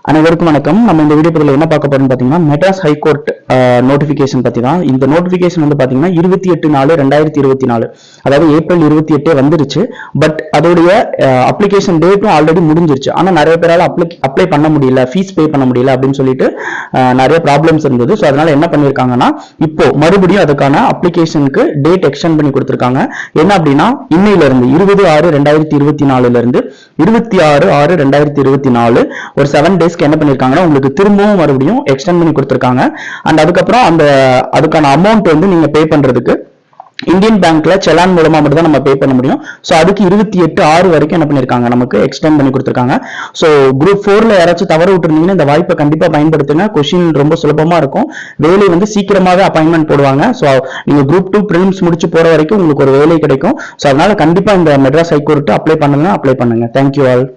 அனைவருக்கும் வணக்கம். நம்ம இந்த வீடியோ பதிவில் என்ன பார்க்க போறோம்னு பார்த்தீங்கன்னா மெட்ராஸ் ஹைகோர்ட் நோட்டிபிகேஷன் பத்தி தான். இந்த நோட்டிபிகேஷன் வந்து பார்த்தீங்கன்னா 28/4/2024, அதாவது ஏப்ரல் 28 வந்துருச்சு. பட் அதோடைய அப்ளிகேஷன் டேட்டும் ஆல்ரெடி முடிஞ்சிருச்சு. ஆனால் நிறைய பேரால் அப்ளை பண்ண முடியல, ஃபீஸ் பே பண்ண முடியல அப்படின்னு சொல்லிட்டு நிறைய ப்ராப்ளம்ஸ் இருந்தது. ஸோ அதனால என்ன பண்ணியிருக்காங்கன்னா இப்போ மறுபடியும் அதுக்கான அப்ளிகேஷனுக்கு டேட் எக்ஸ்டெண்ட் பண்ணி கொடுத்துருக்காங்க. என்ன அப்படின்னா இன்னையில இருந்து 20/6/2024 இருந்து 26/6/2024 ஒரு 7 days என்ன பண்ணிருக்காங்கன்னா உங்களுக்கு திரும்பவும் மறுபடியும் எக்ஸ்டெண்ட் பண்ணி கொடுத்திருக்காங்க. அண்ட் அதுக்கப்புறம் அதுக்கான அமௌண்ட் வந்து நீங்க பே பண்றதுக்கு இந்தியன் பேங்க்ல செலான் மூலமா மட்டும் தான் நம்ம பே பண்ண முடியும். ஸோ அதுக்கு 28/6 வரைக்கும் என்ன பண்ணிருக்காங்க, நமக்கு எக்ஸ்டெண்ட் பண்ணி கொடுத்துருக்காங்க. ஸோ குரூப் 4ல யாராச்சும் தவறு விட்டுருந்தீங்கன்னா இந்த வாய்ப்பை கண்டிப்பா பயன்படுத்துங்க. கொஸ்டின் ரொம்ப சுலபமா இருக்கும். வேலை வந்து சீக்கிரமாவே அப்பாயின்மெண்ட் போடுவாங்க. ஸோ நீங்க குரூப் 2 பிரிலிம்ஸ் முடிச்சு போற வரைக்கும் உங்களுக்கு ஒரு வேலை கிடைக்கும். ஸோ அதனால கண்டிப்பா இந்த மெட்ராஸ் ஹைகோர்ட் அப்ளை பண்ணுங்க. Thank you all.